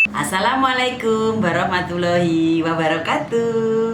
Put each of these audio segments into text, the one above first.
Assalamualaikum warahmatullahi wabarakatuh.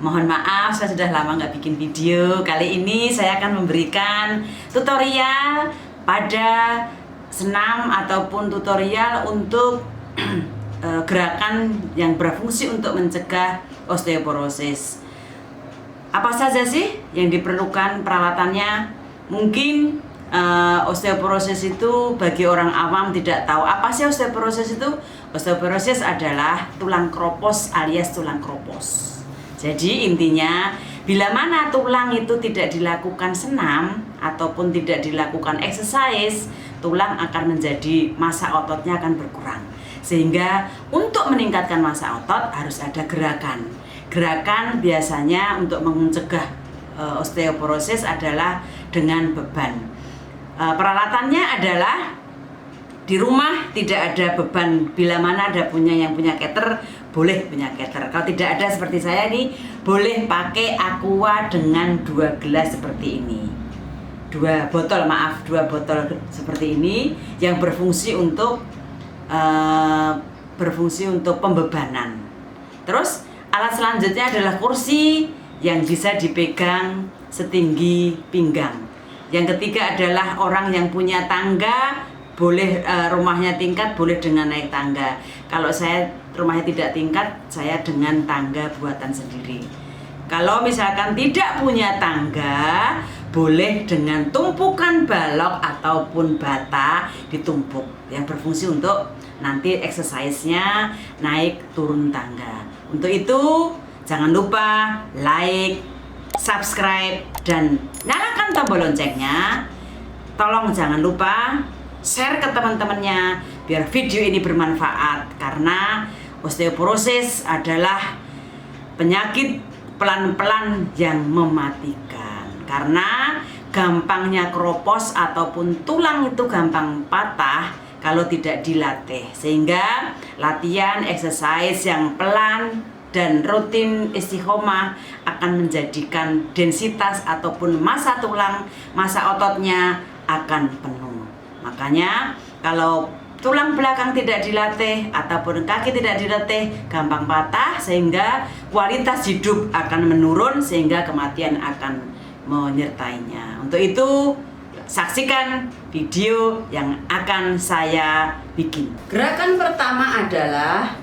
Mohon maaf, saya sudah lama nggak bikin video. Kali ini saya akan memberikan tutorial pada senam ataupun tutorial untuk gerakan yang berfungsi untuk mencegah osteoporosis. Apa saja sih yang diperlukan peralatannya? Mungkin osteoporosis itu bagi orang awam tidak tahu apa sih osteoporosis itu. Osteoporosis adalah tulang kropos alias tulang kropos. Jadi intinya bila mana tulang itu tidak dilakukan senam ataupun tidak dilakukan exercise, tulang akan menjadi massa ototnya akan berkurang. Sehingga untuk meningkatkan massa otot harus ada gerakan. Gerakan biasanya untuk mencegah osteoporosis adalah dengan beban. Peralatannya adalah di rumah tidak ada beban. Bila mana ada yang punya keter, boleh punya keter. Kalau tidak ada seperti saya nih, boleh pakai aqua dengan 2 gelas seperti ini. 2 botol seperti ini yang berfungsi untuk pembebanan. Terus alat selanjutnya adalah kursi yang bisa dipegang setinggi pinggang. Yang ketiga adalah orang yang punya tangga, boleh rumahnya tingkat, boleh dengan naik tangga. Kalau saya rumahnya tidak tingkat, saya dengan tangga buatan sendiri. Kalau misalkan tidak punya tangga, boleh dengan tumpukan balok ataupun bata ditumpuk yang berfungsi untuk nanti exercise-nya naik turun tangga. Untuk itu jangan lupa like, subscribe, dan nyalakan tombol loncengnya. Tolong jangan lupa share ke teman-temannya biar video ini bermanfaat, karena osteoporosis adalah penyakit pelan-pelan yang mematikan. Karena gampangnya kropos ataupun tulang itu gampang patah kalau tidak dilatih. Sehingga latihan exercise yang pelan dan rutin istiqomah akan menjadikan densitas ataupun massa tulang, massa ototnya akan penuh. Makanya kalau tulang belakang tidak dilatih ataupun kaki tidak dilatih, gampang patah sehingga kualitas hidup akan menurun sehingga kematian akan menyertainya. Untuk itu saksikan video yang akan saya bikin. Gerakan pertama adalah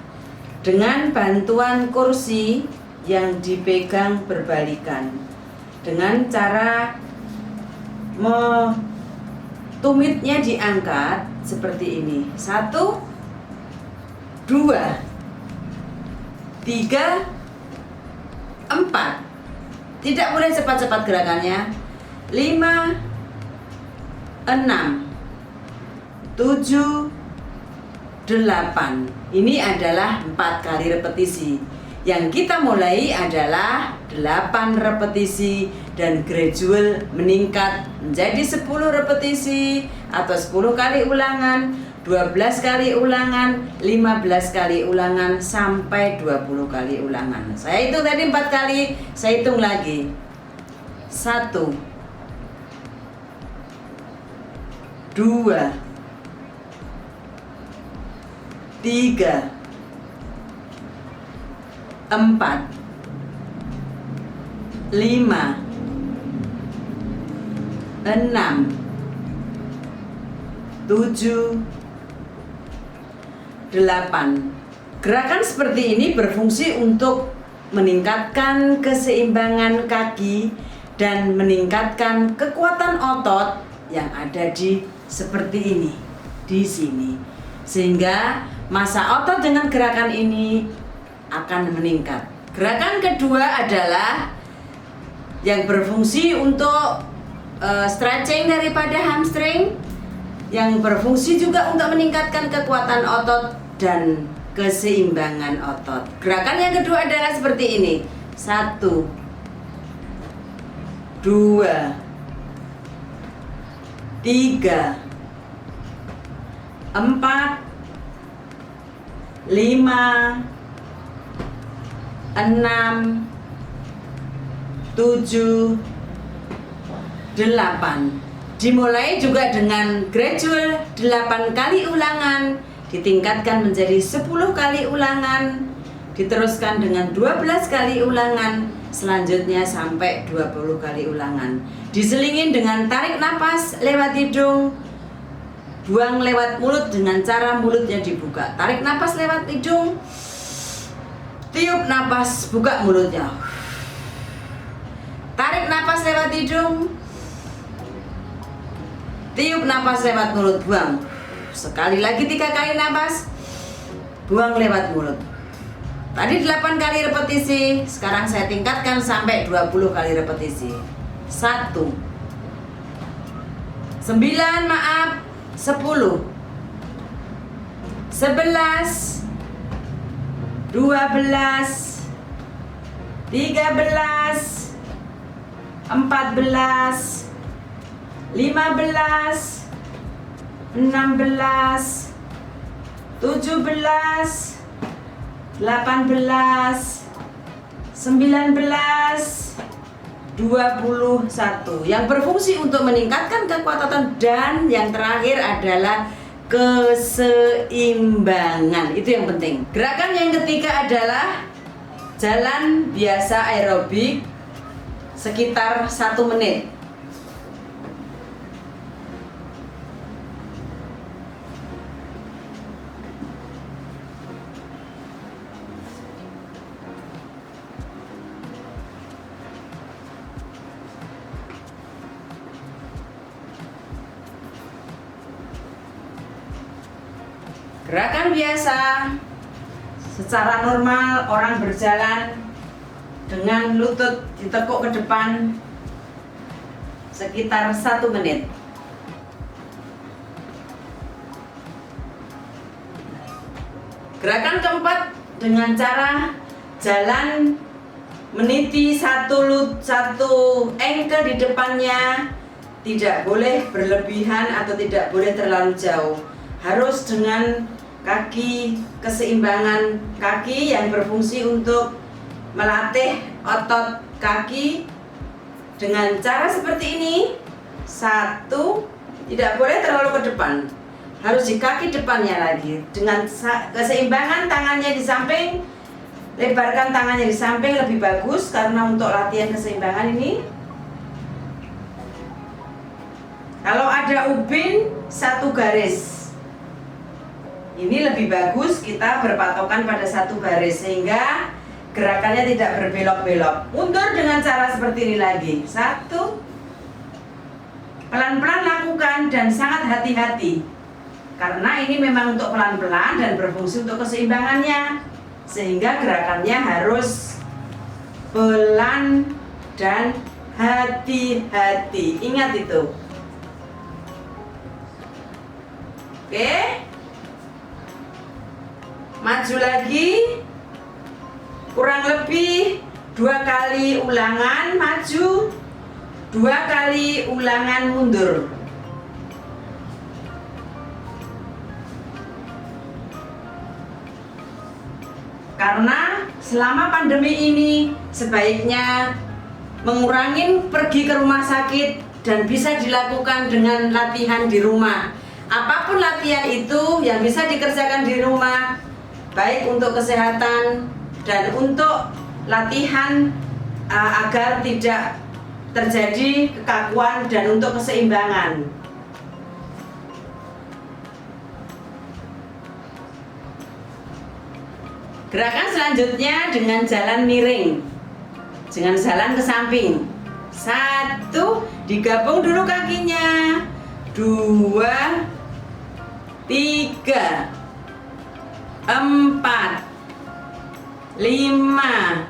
dengan bantuan kursi yang dipegang berbalikan dengan cara tumitnya diangkat seperti ini. 1, 2, 3, 4. Tidak boleh cepat-cepat gerakannya. 5, 6, 7, 8. Ini adalah 4 kali repetisi. Yang kita mulai adalah 8 repetisi dan gradual meningkat menjadi 10 repetisi atau 10 kali ulangan, 12 kali ulangan, 15 kali ulangan, sampai 20 kali ulangan. Saya hitung tadi 4 kali, saya hitung lagi. 1, 2, 3, 4, 5, 6, 7, 8. Gerakan seperti ini berfungsi untuk meningkatkan keseimbangan kaki dan meningkatkan kekuatan otot yang ada di seperti ini, di sini. Sehingga massa otot dengan gerakan ini akan meningkat. Gerakan kedua adalah yang berfungsi untuk stretching daripada hamstring, yang berfungsi juga untuk meningkatkan kekuatan otot dan keseimbangan otot. Gerakan yang kedua adalah seperti ini. 1, 2, 3, 4, 5, 6, 7, 8. Dimulai juga dengan gradual 8 kali ulangan ditingkatkan menjadi 10 kali ulangan, diteruskan dengan 12 kali ulangan, selanjutnya sampai 20 kali ulangan. Diselingin dengan tarik napas lewat hidung, buang lewat mulut dengan cara mulutnya dibuka. Tarik napas lewat hidung, tiup napas, buka mulutnya. Tarik napas lewat hidung, tiup napas lewat mulut, buang. Sekali lagi 3 kali napas, buang lewat mulut. Tadi 8 kali repetisi, sekarang saya tingkatkan sampai 20 kali repetisi. 1 9, 10 11 12 13 14 15 16 17 18 19 21 yang berfungsi untuk meningkatkan kekuatan, dan yang terakhir adalah keseimbangan. Itu yang penting. Gerakan yang ketiga adalah jalan biasa aerobik sekitar 1 menit. Gerakan biasa secara normal orang berjalan dengan lutut ditekuk ke depan sekitar 1 menit. Gerakan keempat dengan cara jalan meniti satu ankle di depannya, tidak boleh berlebihan atau tidak boleh terlalu jauh. Harus dengan kaki, keseimbangan kaki yang berfungsi untuk melatih otot kaki dengan cara seperti ini. 1, tidak boleh terlalu ke depan, harus di kaki depannya lagi. Dengan keseimbangan tangannya di samping, lebarkan tangannya di samping lebih bagus karena untuk latihan keseimbangan ini. Kalau ada ubin 1 garis, ini lebih bagus kita berpatokan pada 1 garis sehingga gerakannya tidak berbelok-belok. Mundur dengan cara seperti ini lagi. 1, pelan-pelan lakukan dan sangat hati-hati karena ini memang untuk pelan-pelan dan berfungsi untuk keseimbangannya, sehingga gerakannya harus pelan dan hati-hati. Ingat itu. Oke, maju lagi, kurang lebih 2 kali ulangan maju, 2 kali ulangan mundur. Karena selama pandemi ini sebaiknya mengurangi pergi ke rumah sakit dan bisa dilakukan dengan latihan di rumah. Apapun latihan itu yang bisa dikerjakan di rumah, baik untuk kesehatan dan untuk latihan agar tidak terjadi kekakuan dan untuk keseimbangan. Gerakan selanjutnya dengan jalan miring, dengan jalan ke samping. 1, digabung dulu kakinya. 2, 3, 4, 5,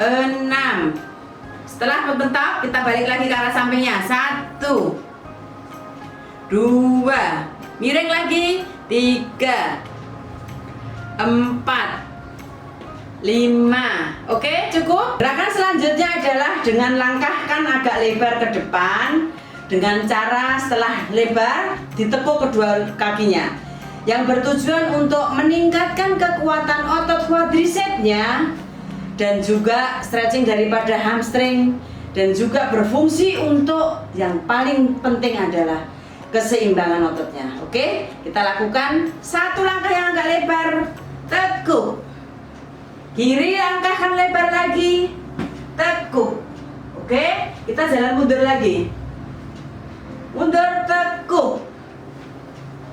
6. Setelah berbentak kita balik lagi ke arah sampingnya. 1, 2, miring lagi. 3, 4, 5. Oke, cukup. Gerakan selanjutnya adalah dengan langkahkan agak lebar ke depan, dengan cara setelah lebar ditekuk kedua kakinya, yang bertujuan untuk meningkatkan kekuatan otot quadricepsnya dan juga stretching daripada hamstring, dan juga berfungsi untuk yang paling penting adalah keseimbangan ototnya. Oke, kita lakukan satu langkah yang agak lebar, tekuk. Kiri langkahkan lebar lagi, tekuk. Oke, kita jalan mundur lagi. Mundur, tekuk.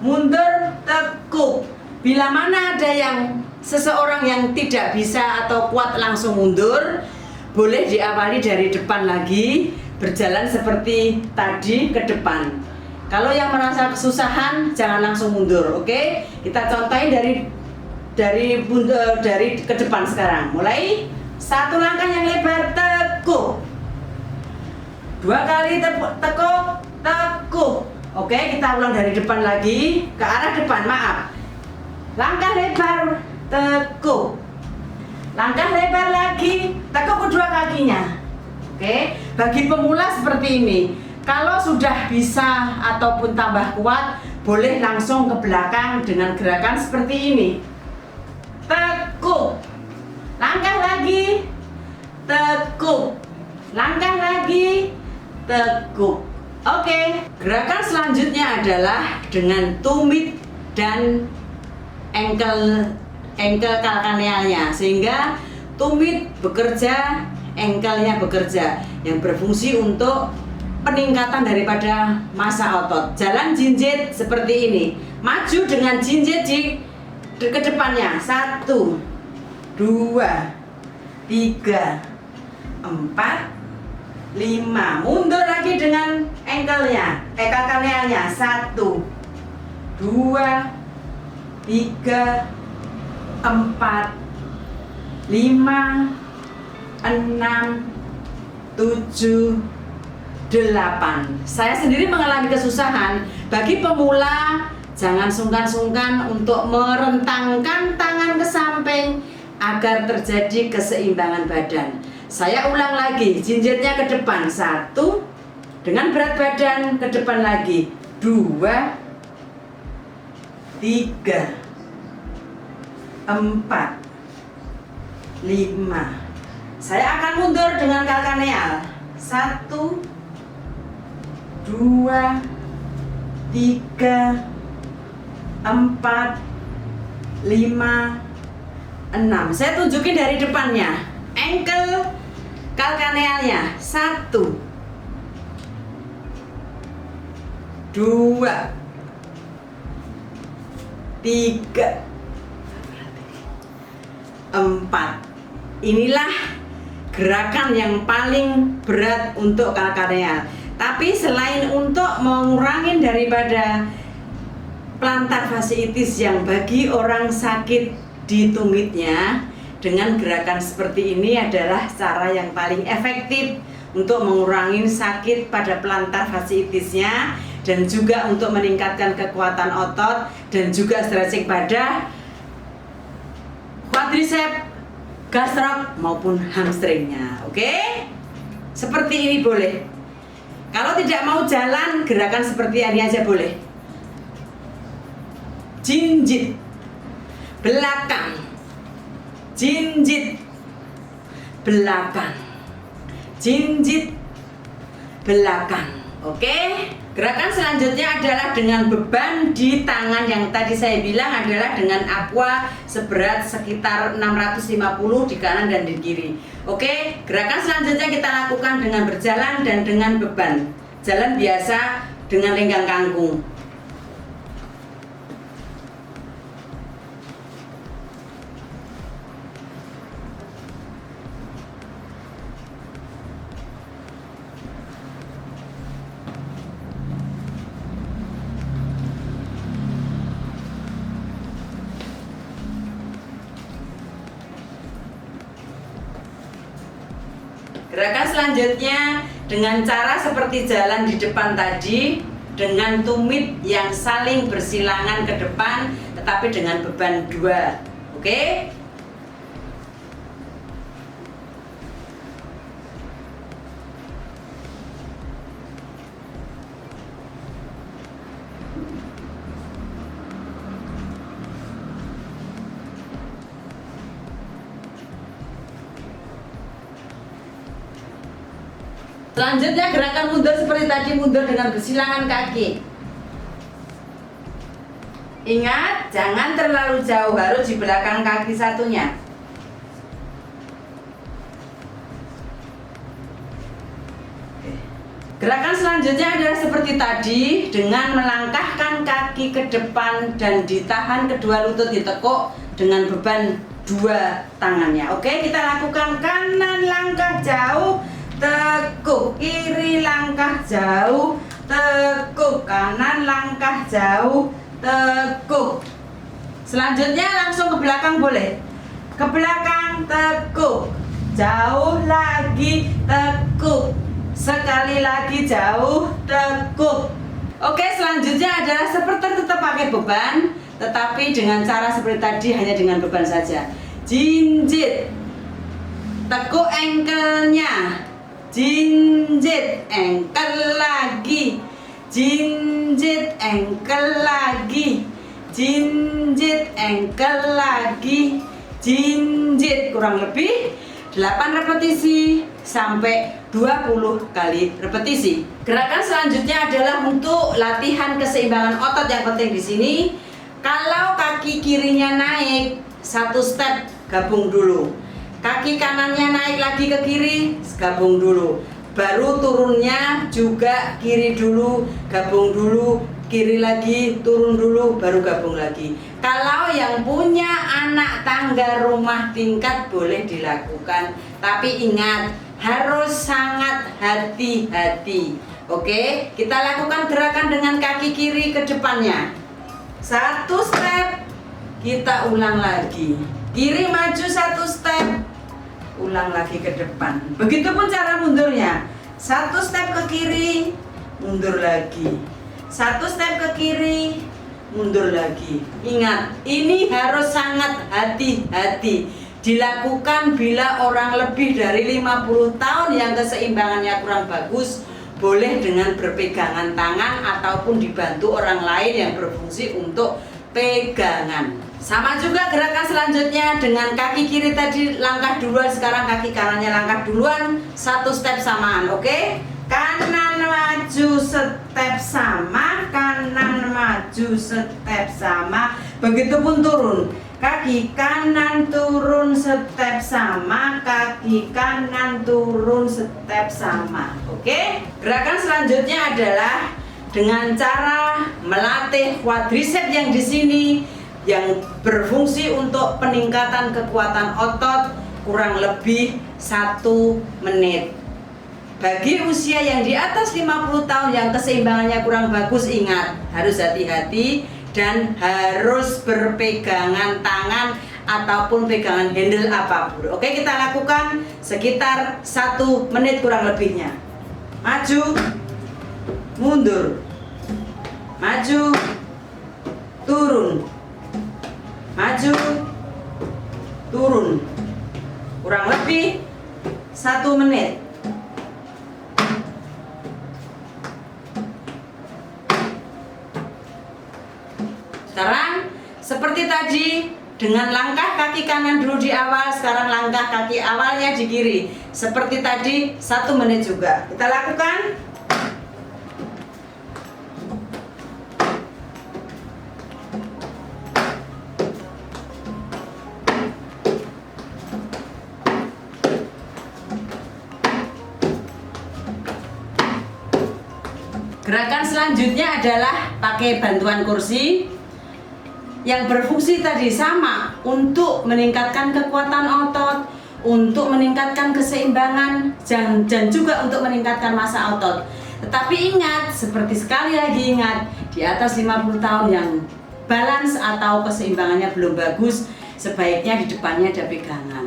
Mundur, tekuk. Bila mana ada yang seseorang yang tidak bisa atau kuat langsung mundur, boleh diawali dari depan lagi, berjalan seperti tadi ke depan. Kalau yang merasa kesusahan jangan langsung mundur, oke? Kita contohin dari ke depan sekarang. Mulai satu langkah yang lebar, tekuk. Dua kali tekuk, tekuk. Oke, kita ulang dari depan lagi ke arah depan, maaf. Langkah lebar, tekuk. Langkah lebar lagi, tekuk kedua kakinya. Oke, bagi pemula seperti ini. Kalau sudah bisa ataupun tambah kuat, boleh langsung ke belakang dengan gerakan seperti ini. Tekuk. Langkah lagi, tekuk. Langkah lagi, tekuk. Oke, gerakan selanjutnya adalah dengan tumit dan engkel kalkanealnya, sehingga tumit bekerja, engkelnya bekerja, yang berfungsi untuk peningkatan daripada massa otot. Jalan jinjit seperti ini, maju dengan jinjit ke depannya. 1, 2, 3, 4, 5. Mundur lagi dengan engkelnya, kalkanealnya. 1, 2, 3, 4, 5, 6, 7, 8. Saya sendiri mengalami kesusahan. Bagi pemula, jangan sungkan-sungkan untuk merentangkan tangan ke samping agar terjadi keseimbangan badan. Saya ulang lagi, jinjitnya ke depan. 1, dengan berat badan ke depan lagi. 2, 3, 4, 5. Saya akan mundur dengan kalkaneal. 1, 2, 3, 4, 5, 6. Saya tunjukin dari depannya. Engkel kalkanealnya. 1, 2, 3, 4. Inilah gerakan yang paling berat untuk kalkaneal. Tapi selain untuk mengurangi daripada plantar fasciitis yang bagi orang sakit di tumitnya, dengan gerakan seperti ini adalah cara yang paling efektif untuk mengurangi sakit pada plantar fasciitisnya, dan juga untuk meningkatkan kekuatan otot dan juga stretching pada quadriceps, gastroc maupun hamstringnya. Oke? Seperti ini boleh. Kalau tidak mau jalan, gerakan seperti ini aja boleh. Jinjit belakang, jinjit belakang, jinjit belakang. Oke? Gerakan selanjutnya adalah dengan beban di tangan yang tadi saya bilang adalah dengan aqua seberat sekitar 650 di kanan dan di kiri. Oke, gerakan selanjutnya kita lakukan dengan berjalan dan dengan beban. Jalan biasa dengan lenggang kangkung. Gerakan selanjutnya dengan cara seperti jalan di depan tadi, dengan tumit yang saling bersilangan ke depan tetapi dengan beban 2. Oke? Selanjutnya gerakan mundur seperti tadi, mundur dengan bersilangan kaki. Ingat, jangan terlalu jauh, harus di belakang kaki satunya. Gerakan selanjutnya adalah seperti tadi, dengan melangkahkan kaki ke depan dan ditahan kedua lutut, ditekuk dengan beban dua tangannya. Oke, kita lakukan kanan langkah jauh, tekuk, kiri langkah jauh, tekuk, kanan langkah jauh, tekuk. Selanjutnya langsung ke belakang boleh. Ke belakang, tekuk, jauh lagi, tekuk, sekali lagi jauh, tekuk. Oke, selanjutnya adalah seperti tetap pakai beban, tetapi dengan cara seperti tadi, hanya dengan beban saja. Jinjit, tekuk engkelnya, jinjit, engkel lagi, jinjit, engkel lagi, jinjit, engkel lagi, jinjit. Kurang lebih 8 repetisi sampai 20 kali repetisi. Gerakan selanjutnya adalah untuk latihan keseimbangan otot. Yang penting di sini, kalau kaki kirinya naik, satu step gabung dulu. Kaki kanannya naik lagi ke kiri, gabung dulu. Baru turunnya juga kiri dulu, gabung dulu, kiri lagi, turun dulu, baru gabung lagi. Kalau yang punya anak tangga rumah tingkat boleh dilakukan, tapi ingat, harus sangat hati-hati. Oke, kita lakukan gerakan dengan kaki kiri ke depannya. Satu step, kita ulang lagi. Kiri maju satu step, ulang lagi ke depan. Begitupun cara mundurnya. Satu step ke kiri, mundur lagi. Satu step ke kiri, mundur lagi. Ingat, ini harus sangat hati-hati. Dilakukan bila orang lebih dari 50 tahun yang keseimbangannya kurang bagus, boleh dengan berpegangan tangan ataupun dibantu orang lain yang berfungsi untuk pegangan. Sama juga gerakan selanjutnya, dengan kaki kiri tadi langkah duluan, sekarang kaki kanannya langkah duluan, satu step samaan. Oke, kanan maju step sama, kanan maju step sama. Begitupun turun, kaki kanan turun step sama, kaki kanan turun step sama. Oke, gerakan selanjutnya adalah dengan cara melatih quadricep yang di sini, yang berfungsi untuk peningkatan kekuatan otot, kurang lebih 1 menit. Bagi usia yang di atas 50 tahun yang keseimbangannya kurang bagus, ingat, harus hati-hati dan harus berpegangan tangan ataupun pegangan handle apapun. Oke, kita lakukan sekitar 1 menit kurang lebihnya. Maju, mundur, maju, turun, maju, turun, kurang lebih 1 menit. Sekarang seperti tadi, dengan langkah kaki kanan dulu di awal, sekarang langkah kaki awalnya di kiri. Seperti tadi, 1 menit juga. Kita lakukan. Gerakan selanjutnya adalah pakai bantuan kursi, yang berfungsi tadi sama untuk meningkatkan kekuatan otot, untuk meningkatkan keseimbangan, dan juga untuk meningkatkan massa otot. Tetapi ingat, seperti sekali lagi ingat, di atas 50 tahun yang balance atau keseimbangannya belum bagus, sebaiknya di depannya ada pegangan.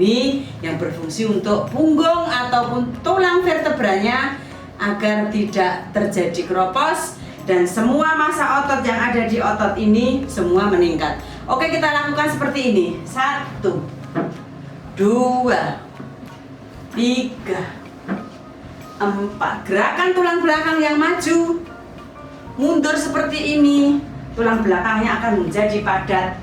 Ini yang berfungsi untuk punggung ataupun tulang vertebranya agar tidak terjadi keropos, dan semua massa otot yang ada di otot ini semua meningkat. Oke, kita lakukan seperti ini. 1, 2, 3, 4. Gerakan tulang belakang yang maju, mundur seperti ini. Tulang belakangnya akan menjadi padat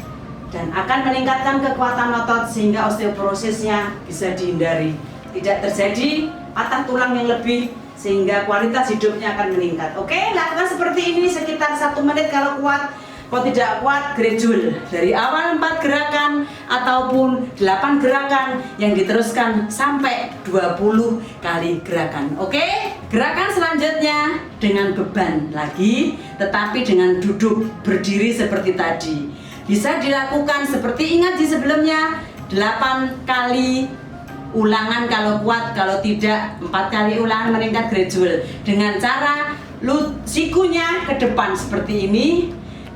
dan akan meningkatkan kekuatan otot sehingga osteoporosisnya bisa dihindari. Tidak terjadi patah tulang yang lebih, sehingga kualitas hidupnya akan meningkat. Oke, lakukan seperti ini sekitar 1 menit kalau kuat. Kalau tidak kuat, gradual dari awal 4 gerakan ataupun 8 gerakan yang diteruskan sampai 20 kali gerakan. Oke? Gerakan selanjutnya dengan beban lagi, tetapi dengan duduk berdiri seperti tadi. Bisa dilakukan seperti ingat di sebelumnya, 8 kali ulangan kalau kuat, kalau tidak 4 kali ulangan meningkat gradual dengan cara sikunya ke depan seperti ini.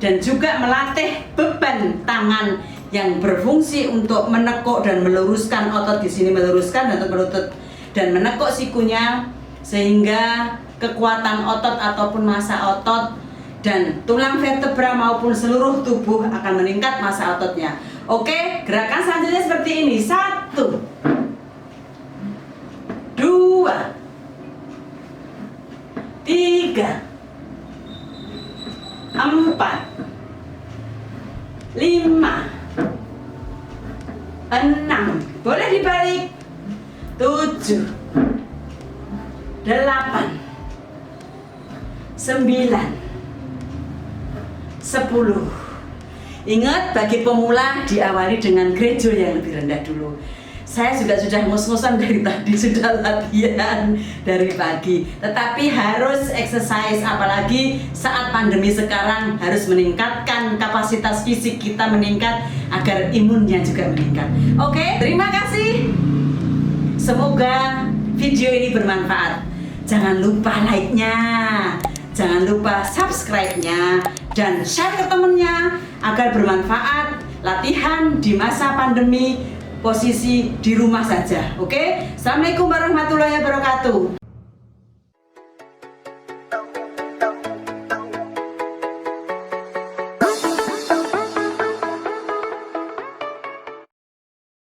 Dan juga melatih beban tangan yang berfungsi untuk menekuk dan meluruskan otot di sini, meluruskan untuk melutut dan menekuk sikunya sehingga kekuatan otot ataupun massa otot dan tulang vertebra maupun seluruh tubuh akan meningkat massa ototnya. Oke, gerakan selanjutnya seperti ini. 1 2 3 4 5 6, boleh dibalik, 7 8 9 10. Ingat, bagi pemula diawali dengan gradual yang lebih rendah dulu. Saya juga sudah ngos-ngosan dari tadi, sudah latihan dari pagi. Tetapi harus exercise, apalagi saat pandemi sekarang harus meningkatkan kapasitas fisik kita meningkat agar imunnya juga meningkat. Oke, terima kasih. Semoga video ini bermanfaat. Jangan lupa like-nya, jangan lupa subscribe-nya, dan share ke temennya agar bermanfaat. Latihan di masa pandemi, posisi di rumah saja. Oke? Assalamualaikum warahmatullahi wabarakatuh.